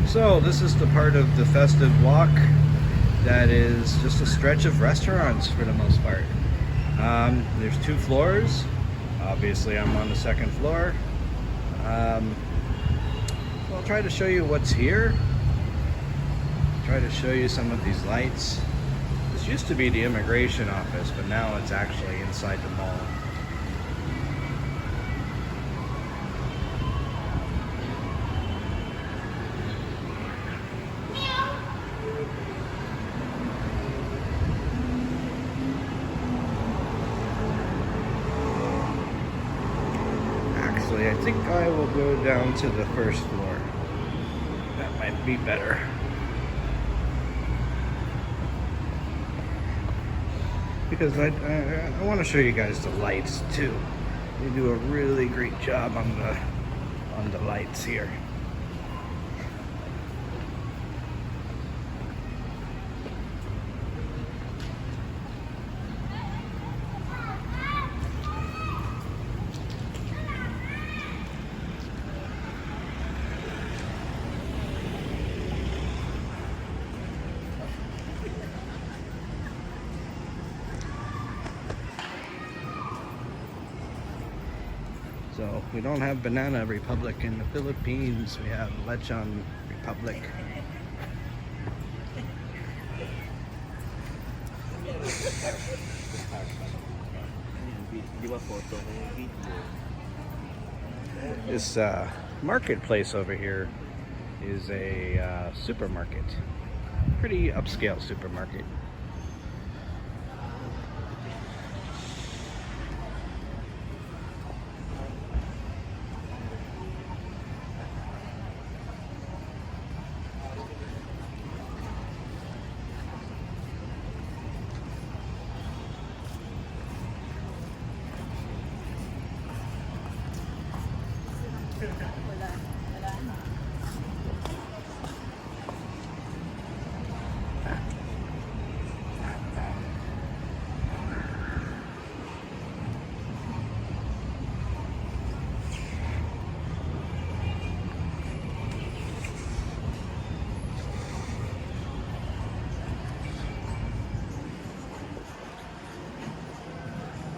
So this is the part of the festive walk that is just a stretch of restaurants for the most part. There's 2 floors. Obviously I'm on the 2nd floor. So I'll try to show you what's here. Try to show you some of these lights. This used to be the immigration office, but now it's actually inside the mall. Actually, I think I will go down to the 1st floor. That might be better. Because I want to show you guys the lights too. They do a really great job on the lights here. So we don't have Banana Republic in the Philippines. We have Lechon Republic. This marketplace over here is a supermarket. Pretty upscale supermarket.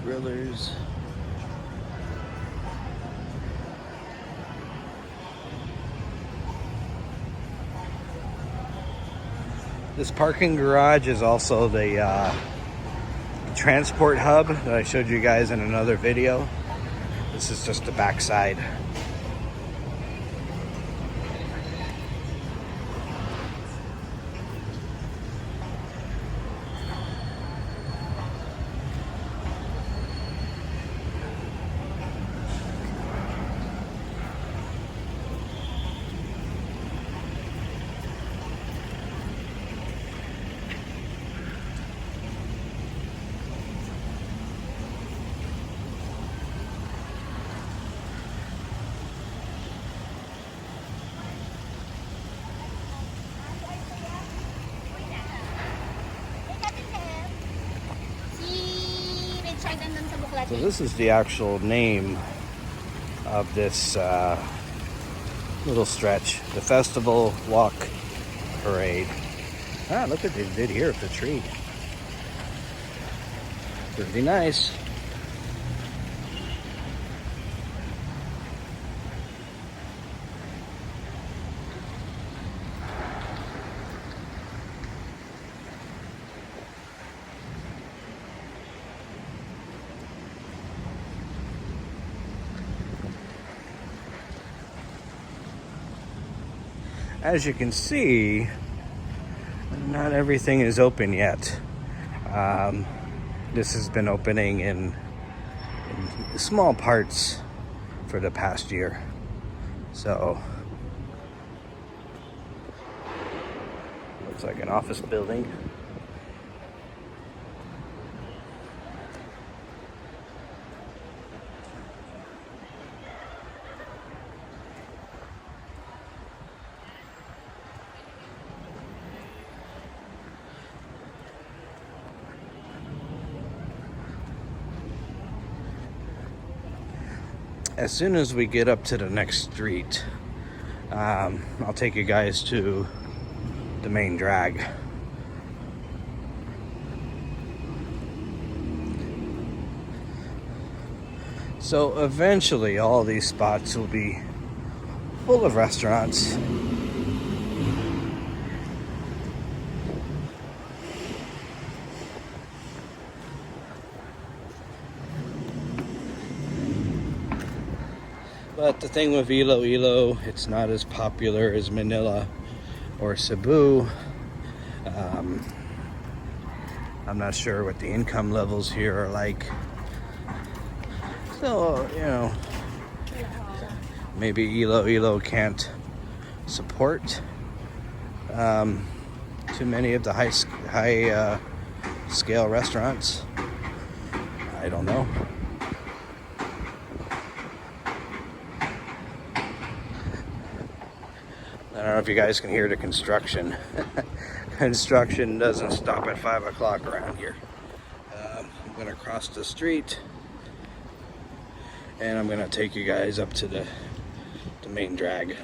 Grillers. This parking garage is also the transport hub that I showed you guys in another video. This is just the backside. So this is the actual name of this little stretch, the Festival Walk Parade. Ah, look what they did here with the tree. Pretty nice. As you can see, not everything is open yet. This has been opening in small parts for the past year. So, looks like an office building. As soon as we get up to the next street, I'll take you guys to the main drag. So eventually all these spots will be full of restaurants. But the thing with Iloilo, it's not as popular as Manila or Cebu. I'm not sure what the income levels here are like. So, you know, maybe Iloilo can't support too many of the high scale restaurants. I don't know. I don't know if you guys can hear the construction. Construction doesn't stop at 5 o'clock around here. I'm going to cross the street and I'm going to take you guys up to the main drag.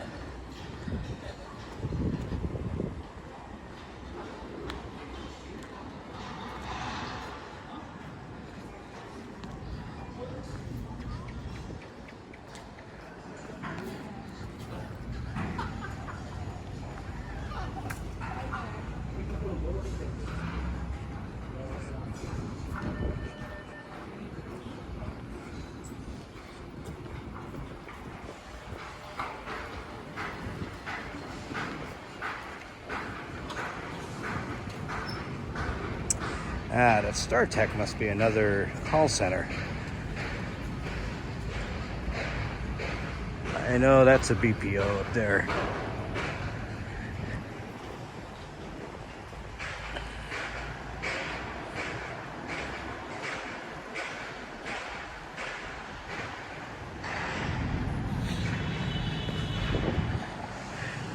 That StarTech must be another call center. I know that's a BPO up there.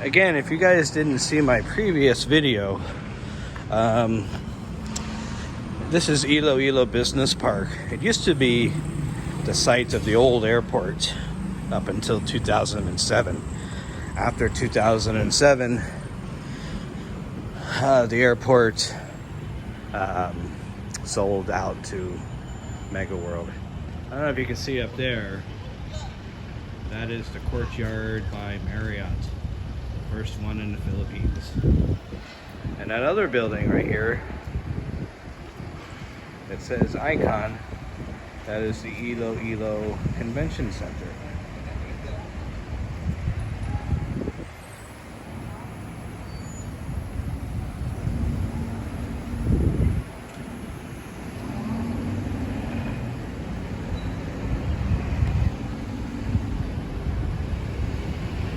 Again, if you guys didn't see my previous video, this is Iloilo Business Park. It used to be the site of the old airport up until 2007. After 2007, the airport sold out to Mega World. I don't know if you can see up there. That is the Courtyard by Marriott. First one in the Philippines. And that other building right here, it says Icon, that is the Iloilo Convention Center.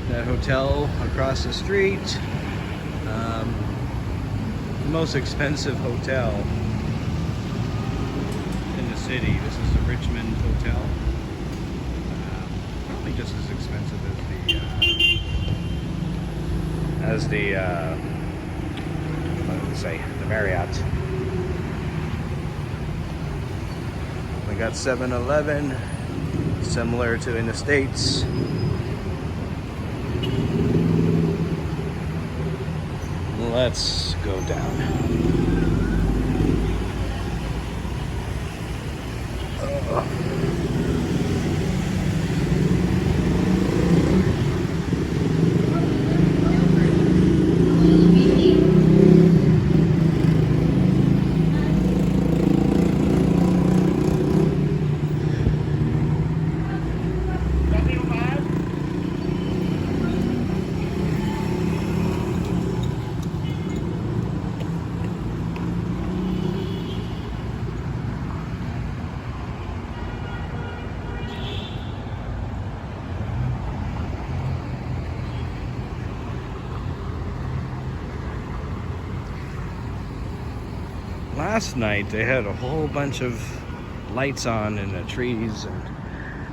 That hotel across the street, the most expensive hotel in the city. This is the Richmond Hotel. I think this is expensive as the what did it say? The Marriott. We got 7-Eleven, similar to in the States. Let's go down. Last night they had a whole bunch of lights on in the trees, and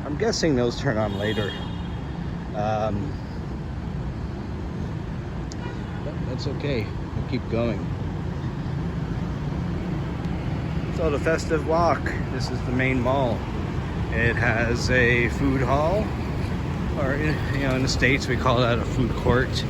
I'm guessing those turn on later. But that's okay, we'll keep going. So the Festive Walk, this is the main mall. It has a food hall, Or, you know, in the States we call that a food court.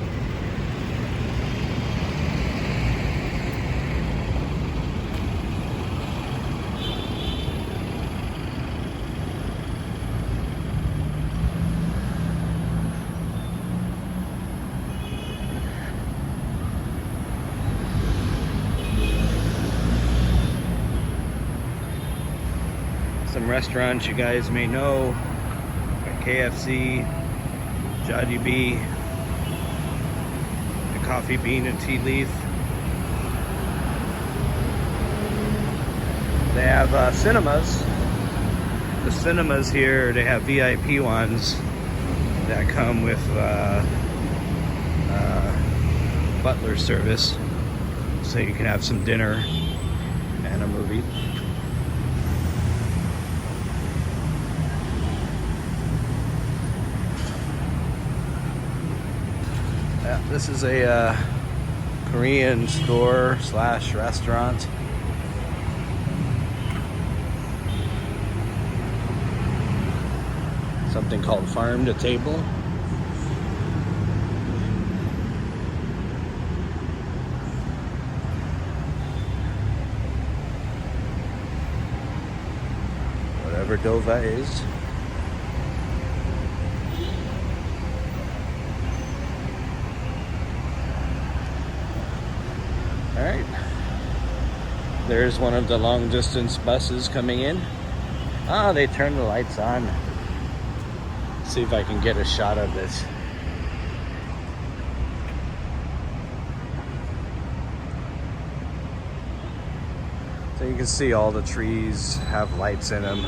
Some restaurants you guys may know: KFC, Jollibee, the Coffee Bean and Tea Leaf. They have cinemas. The cinemas here, they have VIP ones that come with butler service, so you can have some dinner and a movie. Yeah, this is a Korean store slash restaurant. Something called Farm to Table. Whatever Dova is. All right, there's one of the long distance buses coming in. Ah, they turned the lights on. Let's see if I can get a shot of this. So you can see all the trees have lights in them.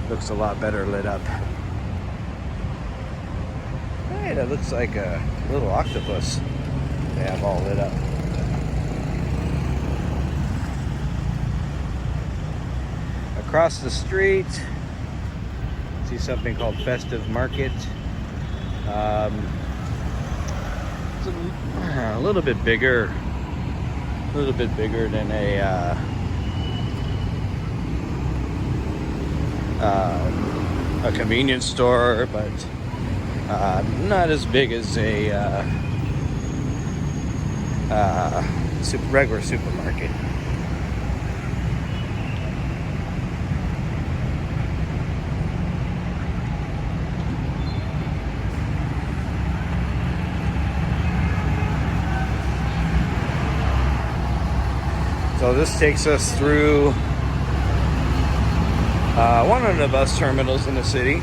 Looks a lot better lit up. Hey, that looks like a little octopus. They have all lit up. Across the street, see something called Festive Market. It's a little bit bigger than a convenience store, but not as big as a regular supermarket. So this takes us through one of the bus terminals in the city.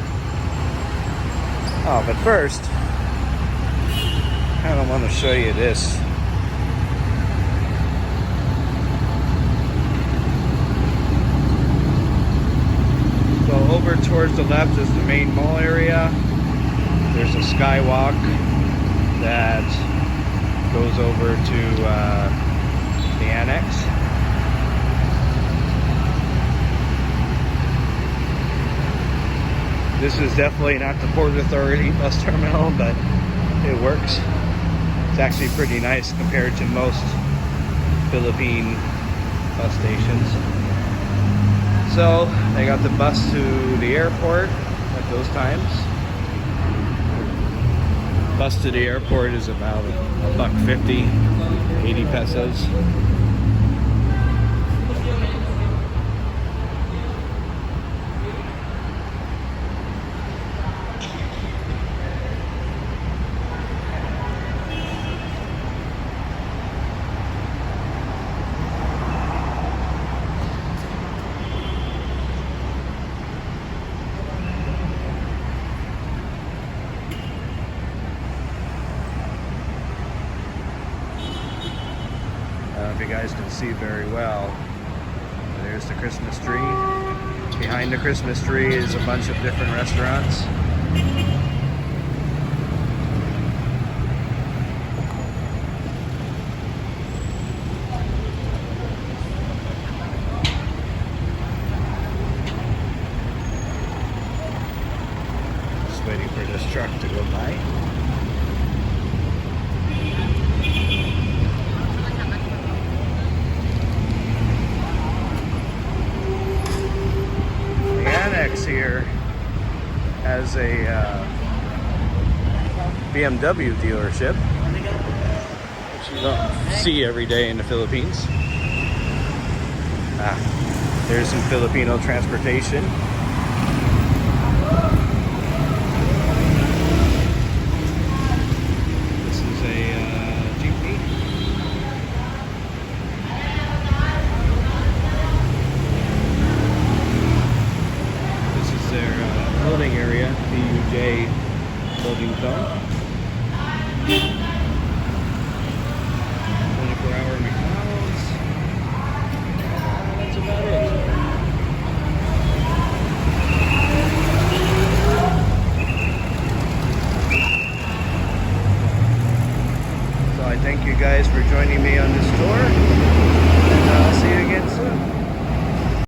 Oh, but first, I kind of want to show you this. So over towards the left is the main mall area. There's a skywalk that goes over to the annex. This is definitely not the Port Authority bus terminal, but it works. It's actually pretty nice compared to most Philippine bus stations. So they got the bus to the airport at those times. Bus to the airport is about $1.50, 80 pesos. If you guys can see very well, there's the Christmas tree. Behind the Christmas tree is a bunch of different restaurants. Just waiting for this truck to go by. Here has is a BMW dealership, which you don't see every day in the Philippines. There's some Filipino transportation. This is a jeepney. This is their loading area, Pt.2 loading zone. 24-hour McDonald's. That's about it. So I thank you guys for joining me on this tour.